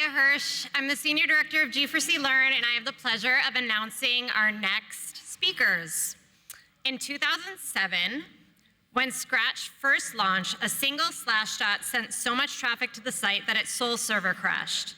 Hirsch. I'm the Senior Director of G4C Learn, and I have the pleasure of announcing our next speakers. In 2007, when Scratch first launched, a single slashdot sent so much traffic to the site that its sole server crashed.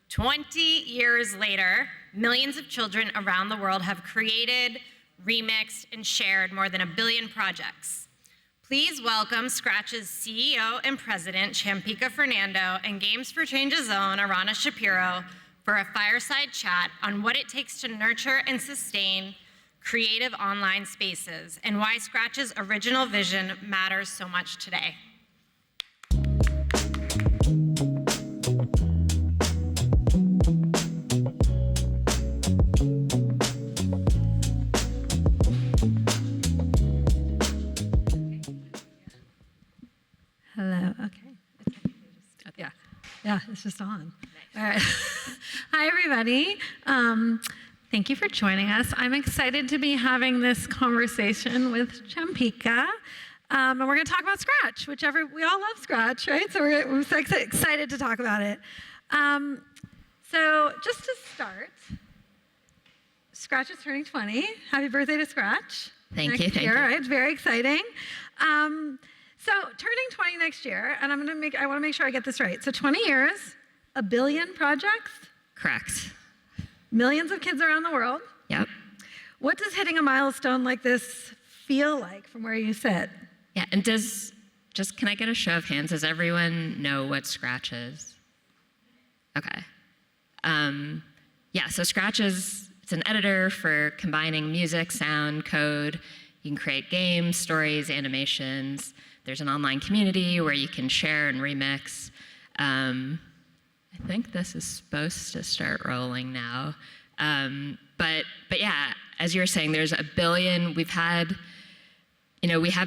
20 years later, millions of children around the world have created, remixed, and shared more than 1 billion projects. Please welcome Scratch's CEO and President, Champika Fernando, and Games for Change's own Arana Shapiro for a fireside chat on what it takes to nurture and sustain creative online spaces and why Scratch's original vision matters so much today. Hello, okay. Yeah, it's just on. All right. Hi, everybody. Thank you for joining us. I'm excited to be having this conversation with Champika. And we're going to talk about Scratch, we all love Scratch, right? So we're so excited to talk about it. So just to start, Scratch is turning 20. Happy birthday to Scratch. Thank you. Right? It's very exciting. So turning 20 next year, and I want to make sure I get this right. So 20 years, 1 billion projects? Correct. Millions of kids around the world? Yep. What does hitting a milestone like this feel like from where you sit? Yeah, and can I get a show of hands? Does everyone know what Scratch is? Okay. Yeah, so Scratch it's an editor for combining music, sound, code. You can create games, stories, animations. There's an online community where you can share and remix. I think this is supposed to start rolling now. But yeah, as you were saying, there's 1 billion. We have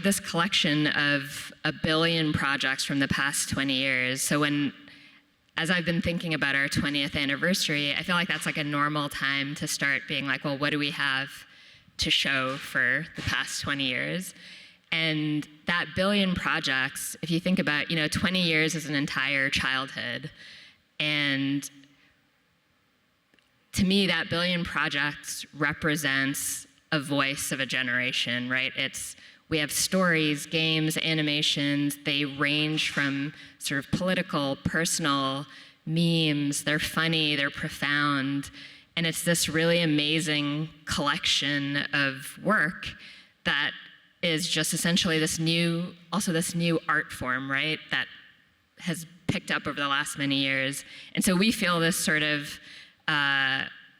this collection of 1 billion projects from the past 20 years. So as I've been thinking about our 20th anniversary, I feel like that's like a normal time to start being like, well, what do we have to show for the past 20 years? And that 1 billion projects, if you think about, 20 years is an entire childhood. And to me, that 1 billion projects represents a voice of a generation, right? We have stories, games, animations. They range from sort of political, personal, memes. They're funny, they're profound. And it's this really amazing collection of work that is just essentially this new art form, right, that has picked up over the last many years. And so we feel this sort of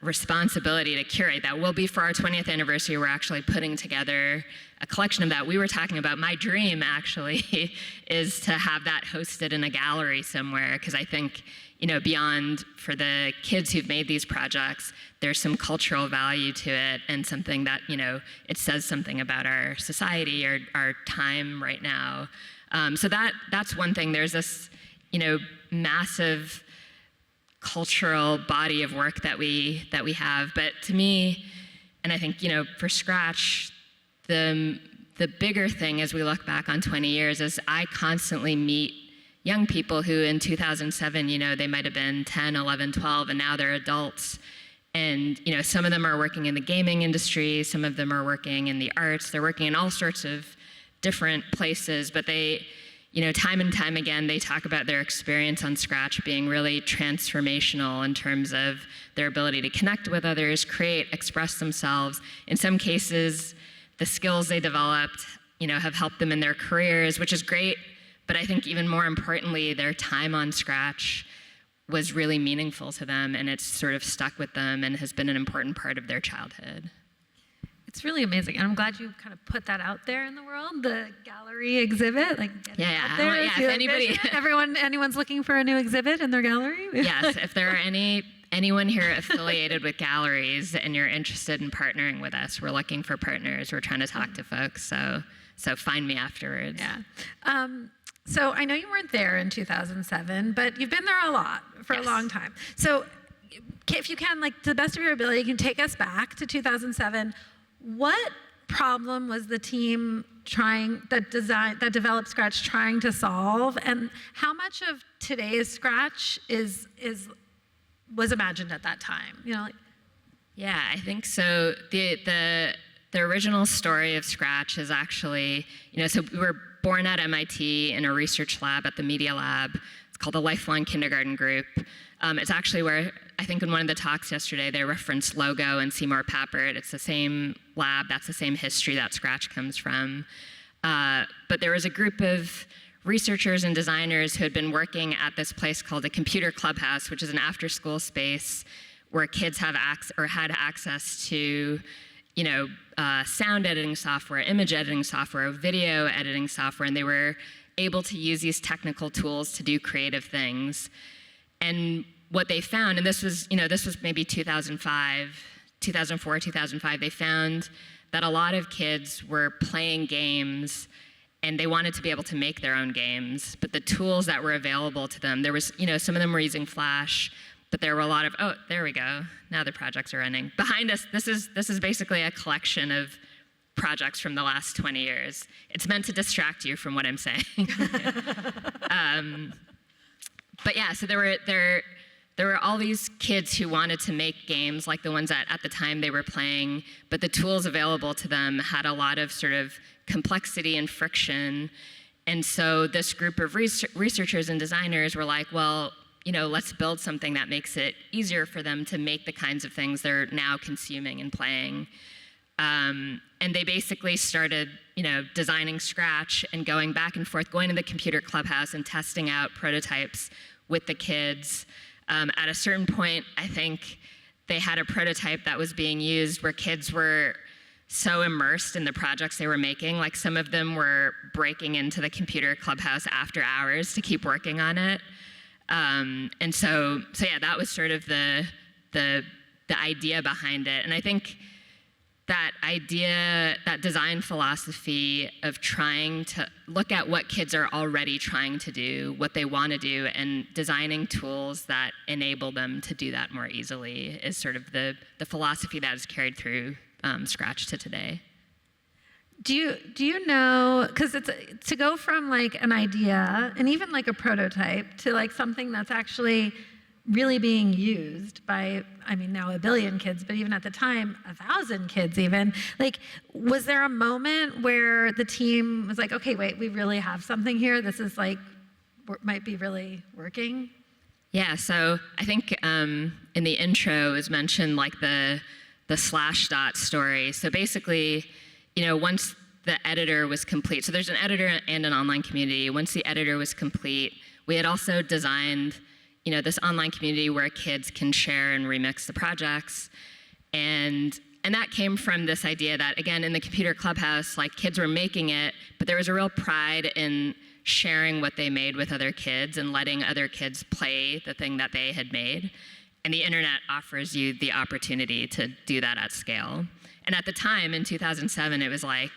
responsibility to curate that. Will be for our 20th anniversary, we're actually putting together a collection of that. We were talking about, my dream actually is to have that hosted in a gallery somewhere, because I think, beyond for the kids who've made these projects, there's some cultural value to it and something that, it says something about our society or our time right now. So that's one thing. There's this, massive cultural body of work that we have. But to me, and I think, for Scratch, the bigger thing as we look back on 20 years is I constantly meet young people who in 2007, they might have been 10, 11, 12, and now they're adults. And, some of them are working in the gaming industry, some of them are working in the arts, they're working in all sorts of different places, but they, time and time again, they talk about their experience on Scratch being really transformational in terms of their ability to connect with others, create, express themselves. In some cases, the skills they developed, have helped them in their careers, which is great. But I think even more importantly, their time on Scratch was really meaningful to them, and it's sort of stuck with them and has been an important part of their childhood. It's really amazing, and I'm glad you kind of put that out there in the world, the gallery exhibit. Yeah, if anybody, anyone's looking for a new exhibit in their gallery. Yes, if there are anyone here affiliated with galleries and you're interested in partnering with us, we're looking for partners. We're trying to talk to folks, so find me afterwards. Yeah. So I know you weren't there in 2007, but you've been there for a long time. So if you can, to the best of your ability, you can take us back to 2007. What problem was the team that developed Scratch trying to solve, and how much of today's Scratch is was imagined at that time? Yeah, I think so. The original story of Scratch is actually, so we were born at MIT in a research lab at the Media Lab. It's called the Lifelong Kindergarten Group. It's actually where, I think in one of the talks yesterday, they referenced Logo and Seymour Papert. It's the same lab, that's the same history that Scratch comes from. But there was a group of researchers and designers who had been working at this place called the Computer Clubhouse, which is an after-school space where kids had access to, sound editing software, image editing software, video editing software, and they were able to use these technical tools to do creative things. And what they found, and this was maybe 2004, 2005, they found that a lot of kids were playing games and they wanted to be able to make their own games, but the tools that were available to them, there was, some of them were using Flash, but there were a lot of, oh, there we go, now the projects are running. Behind us, this is basically a collection of projects from the last 20 years. It's meant to distract you from what I'm saying. But yeah, so there were all these kids who wanted to make games like the ones that at the time they were playing, but the tools available to them had a lot of sort of complexity and friction. And so this group of researchers and designers were like, well, let's build something that makes it easier for them to make the kinds of things they're now consuming and playing. And they basically started, designing Scratch and going back and forth, going to the Computer Clubhouse and testing out prototypes with the kids. At a certain point, I think they had a prototype that was being used where kids were so immersed in the projects they were making, like some of them were breaking into the Computer Clubhouse after hours to keep working on it. And so yeah, that was sort of the idea behind it. And I think that idea, that design philosophy of trying to look at what kids are already trying to do, what they want to do, and designing tools that enable them to do that more easily is sort of the philosophy that is carried through Scratch to today. Do you know, because it's to go from like an idea and even like a prototype to like something that's actually really being used by, now 1 billion kids, but even at the time, 1,000 kids even. Like, was there a moment where the team was like, okay, wait, we really have something here? This is like, might be really working? Yeah, so I think in the intro is mentioned like the slashdot story. So basically, once the editor was complete, so there's an editor and an online community. Once the editor was complete, we had also designed this online community where kids can share and remix the projects. And that came from this idea that, again, in the Computer Clubhouse, like kids were making it, but there was a real pride in sharing what they made with other kids and letting other kids play the thing that they had made. And the internet offers you the opportunity to do that at scale. And at the time, in 2007, it was like,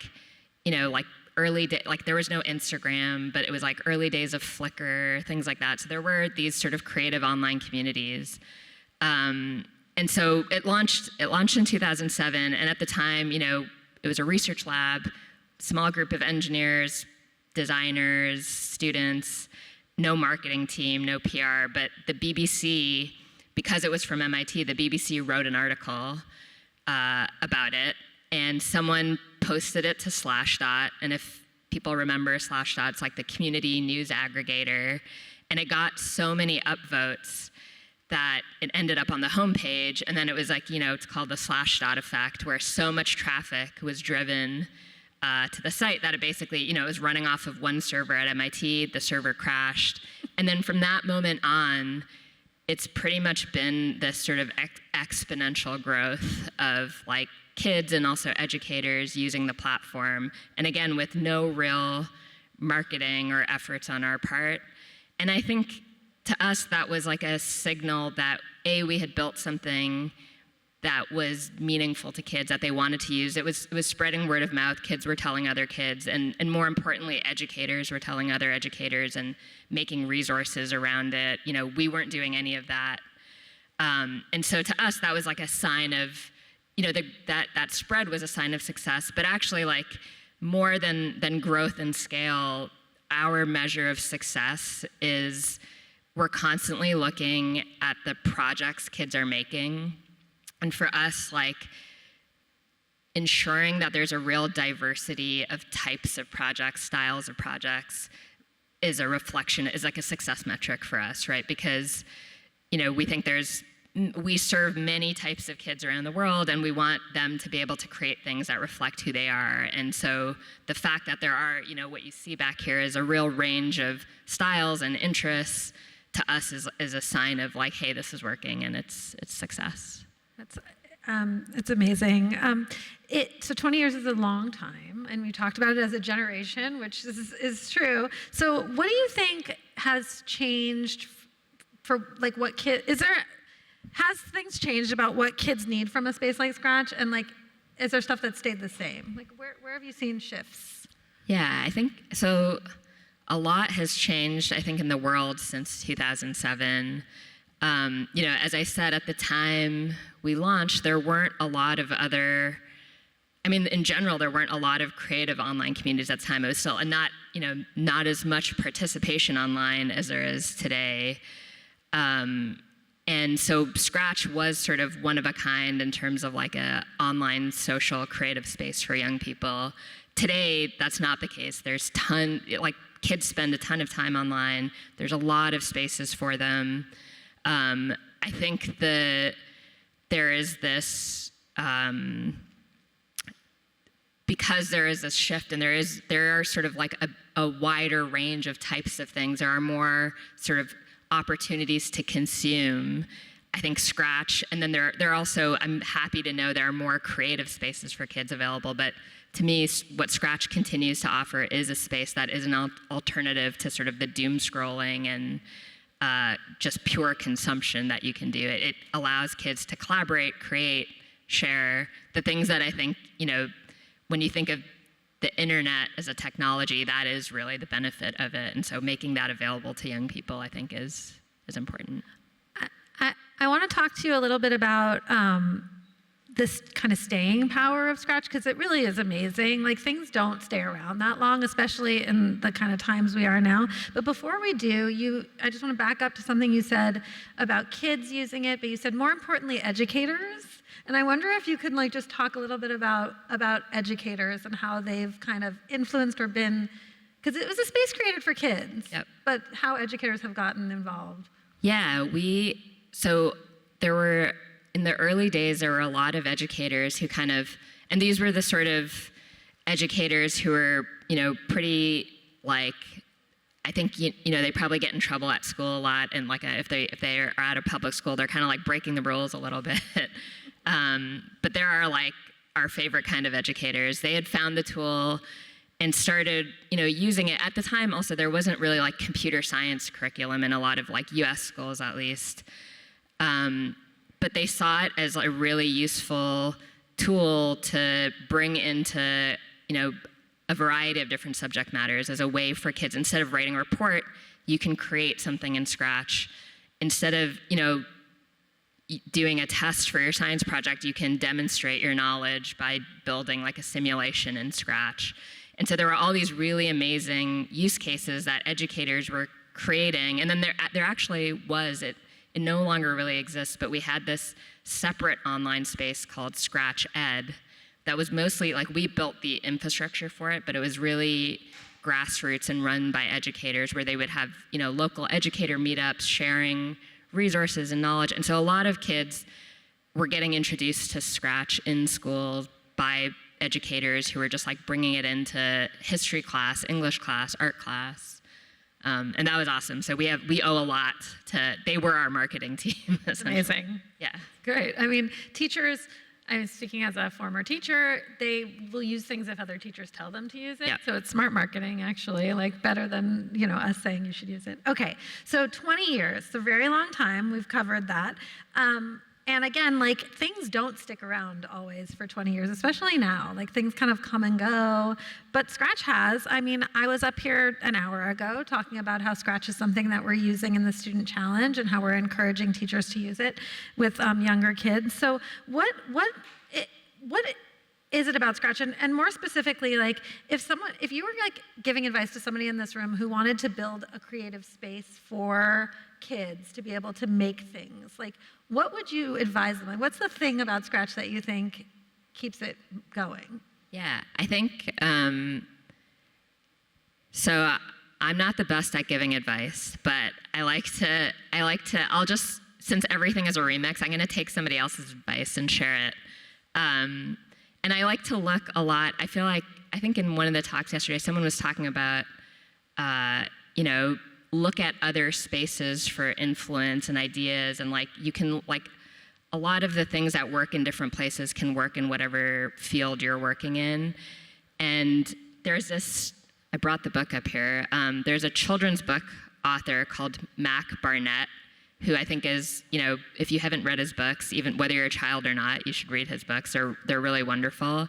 early day, like there was no Instagram, but it was like early days of Flickr, things like that. So there were these sort of creative online communities. And so it launched in 2007. And at the time, it was a research lab, small group of engineers, designers, students, no marketing team, no PR, but the BBC, because it was from MIT, the BBC wrote an article about it, and someone posted it to Slashdot, and if people remember Slashdot, it's like the community news aggregator, and it got so many upvotes that it ended up on the homepage, and then it was like, it's called the Slashdot effect, where so much traffic was driven to the site that it basically, it was running off of one server at MIT, the server crashed, and then from that moment on, it's pretty much been this sort of exponential growth of like kids and also educators using the platform, and again, with no real marketing or efforts on our part. And I think to us, that was like a signal that we had built something that was meaningful to kids that they wanted to use. It was spreading word of mouth. Kids were telling other kids, and more importantly, educators were telling other educators and making resources around it. We weren't doing any of that. And so to us, that was like a sign of, that spread was a sign of success, but actually like more than growth and scale, our measure of success is we're constantly looking at the projects kids are making. And for us, like, ensuring that there's a real diversity of types of projects, styles of projects, is a reflection, is like a success metric for us, right? Because, we think we serve many types of kids around the world, and we want them to be able to create things that reflect who they are. And so the fact that there are, what you see back here is a real range of styles and interests, to us is a sign of like, hey, this is working and it's success. It's amazing. So 20 years is a long time, and we talked about it as a generation, which is true. So what do you think has changed for like what has things changed about what kids need from a space like Scratch? And like, is there stuff that stayed the same? Like, where have you seen shifts? Yeah, I think so. A lot has changed, I think, in the world since 2007. As I said, at the time we launched, there weren't a lot of other, in general, there weren't a lot of creative online communities at the time. It was still not as much participation online as there is today. And so Scratch was sort of one of a kind in terms of like a online social creative space for young people. Today, that's not the case. There's kids spend a ton of time online. There's a lot of spaces for them. I think there is this, because there is this shift and there are sort of like a wider range of types of things. There are more sort of opportunities to consume. I think Scratch, and then there are also, I'm happy to know there are more creative spaces for kids available, but to me, what Scratch continues to offer is a space that is an alternative to sort of the doom scrolling and just pure consumption that you can do. It allows kids to collaborate, create, share, the things that I think, when you think of the internet as a technology, that is really the benefit of it. And so making that available to young people, I think, is important. I want to talk to you a little bit about this kind of staying power of Scratch, because it really is amazing. Like, things don't stay around that long, especially in the kind of times we are now. But before we do, I just want to back up to something you said about kids using it, but you said more importantly, educators. And I wonder if you could like just talk a little bit about educators and how they've kind of influenced or been, because it was a space created for kids, yep. But how educators have gotten involved. Yeah, so there were, in the early days, there were a lot of educators who kind of, and these were the sort of educators who were, pretty like, I think, they probably get in trouble at school a lot, and like if they are at a public school, they're kind of like breaking the rules a little bit. But there are like our favorite kind of educators. They had found the tool and started, using it. At the time, also, there wasn't really like computer science curriculum in a lot of like US schools, at least. But they saw it as a really useful tool to bring into, a variety of different subject matters as a way for kids. Instead of writing a report, you can create something in Scratch. Instead of, doing a test for your science project, you can demonstrate your knowledge by building like a simulation in Scratch. And so there were all these really amazing use cases that educators were creating. And then there actually was, it no longer really exists, but we had this separate online space called Scratch Ed that was mostly, like, we built the infrastructure for it, but it was really grassroots and run by educators, where they would have, local educator meetups, sharing resources and knowledge. And so a lot of kids were getting introduced to Scratch in school by educators who were just like bringing it into history class, English class, art class. And that was awesome. So we owe a lot to, they were our marketing team. Amazing. Yeah. Great. Teachers, speaking as a former teacher, they will use things if other teachers tell them to use it. Yep. So it's smart marketing, actually, like better than, us saying you should use it. Okay, so 20 years, it's a very long time. We've covered that. And again, like, things don't stick around always for 20 years, especially now. Like, things kind of come and go. But Scratch has. I was up here an hour ago talking about how Scratch is something that we're using in the Student Challenge and how we're encouraging teachers to use it with younger kids. So what is is it about Scratch? And more specifically, like if you were like giving advice to somebody in this room who wanted to build a creative space for kids to be able to make things, like what would you advise them? Like, what's the thing about Scratch that you think keeps it going? Yeah, I think, so I'm not the best at giving advice, but I'll just, since everything is a remix, I'm gonna take somebody else's advice and share it. And I like to look a lot, I think in one of the talks yesterday, someone was talking about, look at other spaces for influence and ideas, and like you can, like a lot of the things that work in different places can work in whatever field you're working in. And there's this, I brought the book up here, there's a children's book author called Mac Barnett, who I think is, if you haven't read his books, even whether you're a child or not, you should read his books. They're really wonderful.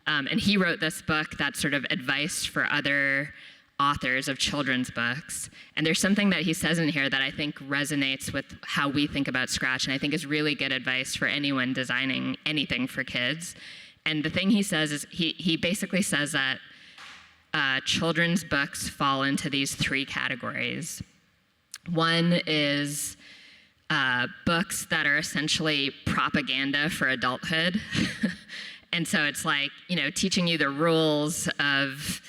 And he wrote this book that's sort of advice for other authors of children's books. And there's something that he says in here that I think resonates with how we think about Scratch, and I think is really good advice for anyone designing anything for kids. And the thing he says is, he basically says that children's books fall into these three categories. One is books that are essentially propaganda for adulthood. And so it's like, teaching you the rules of,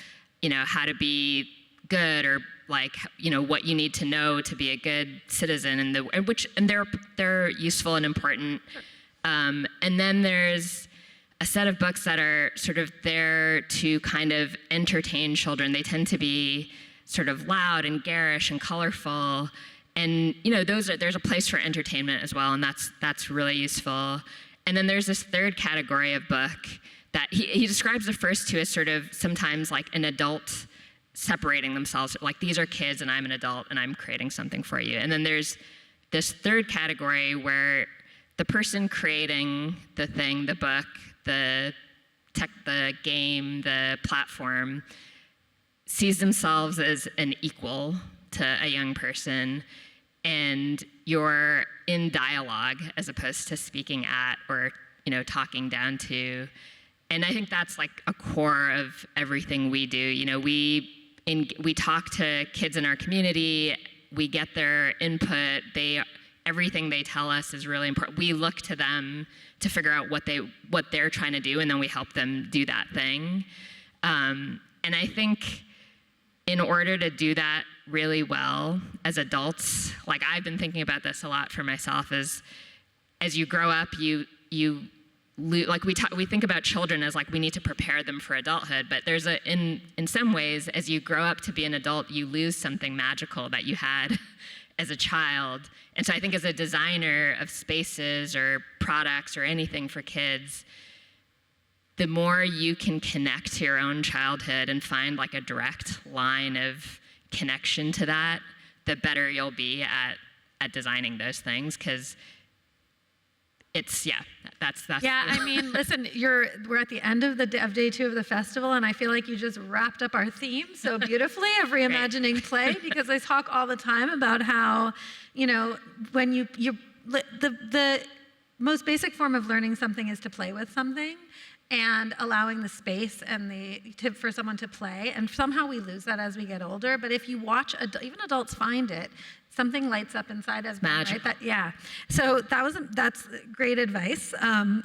how to be good, or like, what you need to know to be a good citizen, and they're useful and important. And then there's a set of books that are sort of there to kind of entertain children. They tend to be sort of loud and garish and colorful. And there's a place for entertainment as well, and that's really useful. And then there's this third category of book that he describes the first two as sort of sometimes like an adult separating themselves, like these are kids and I'm an adult and I'm creating something for you. And then there's this third category where the person creating the thing, the book, the tech, the game, the platform, sees themselves as an equal to a young person, and you're in dialogue as opposed to speaking at or talking down to. And I think that's like a core of everything we do. We talk to kids in our community, we get their input, everything they tell us is really important. We look to them to figure out what they're trying to do, and then we help them do that thing. And I think in order to do that really well as adults, like I've been thinking about this a lot for myself, is as you grow up, like we think about children as like we need to prepare them for adulthood, but there's in some ways, as you grow up to be an adult, you lose something magical that you had as a child. And so I think as a designer of spaces or products or anything for kids, the more you can connect to your own childhood and find like a direct line of connection to that, the better you'll be at designing those things, because that's Yeah, I mean, listen, we're at the end of day 2 of the festival, and I feel like you just wrapped up our theme so beautifully of reimagining play, because I talk all the time about how, when the most basic form of learning something is to play with something, and allowing the space and for someone to play, and somehow we lose that as we get older. But if you watch, even adults find it, something lights up inside us. Magic. Right? So that's great advice.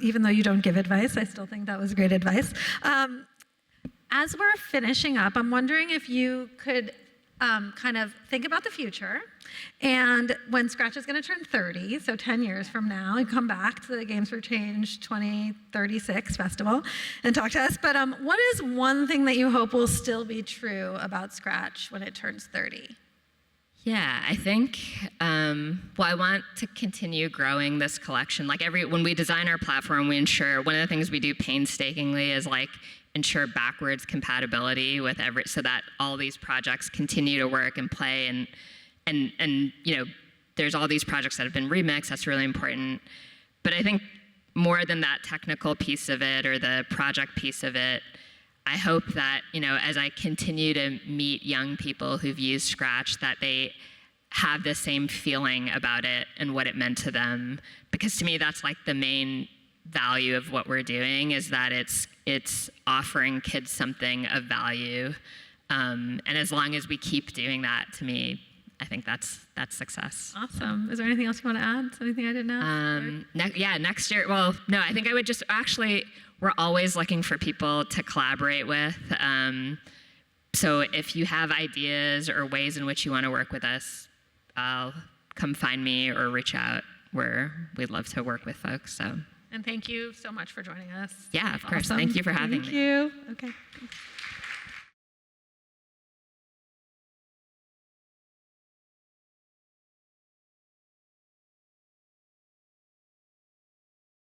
Even though you don't give advice, I still think that was great advice. As we're finishing up, I'm wondering if you could kind of think about the future, and when Scratch is going to turn 30, so 10 years from now, and come back to the Games for Change 2036 festival and talk to us. But what is one thing that you hope will still be true about Scratch when it turns 30? Yeah, I think, I want to continue growing this collection. Like when we design our platform, we ensure, one of the things we do painstakingly is like ensure backwards compatibility with so that all these projects continue to work and play, and there's all these projects that have been remixed. That's really important. But I think more than that technical piece of it or the project piece of it, I hope that, as I continue to meet young people who've used Scratch, that they have the same feeling about it and what it meant to them. Because to me, that's like the value of what we're doing is that it's offering kids something of value. And as long as we keep doing that, to me, I think that's success. Awesome. Is there anything else you want to add? Is there anything I didn't ask? Next year, well, no, I think I would just, actually, we're always looking for people to collaborate with. So if you have ideas or ways in which you want to work with us, come find me or reach out. We'd love to work with folks. So. And thank you so much for joining us. Yeah, of course. Awesome. Thank you for having me. Thank you. Okay. Thanks.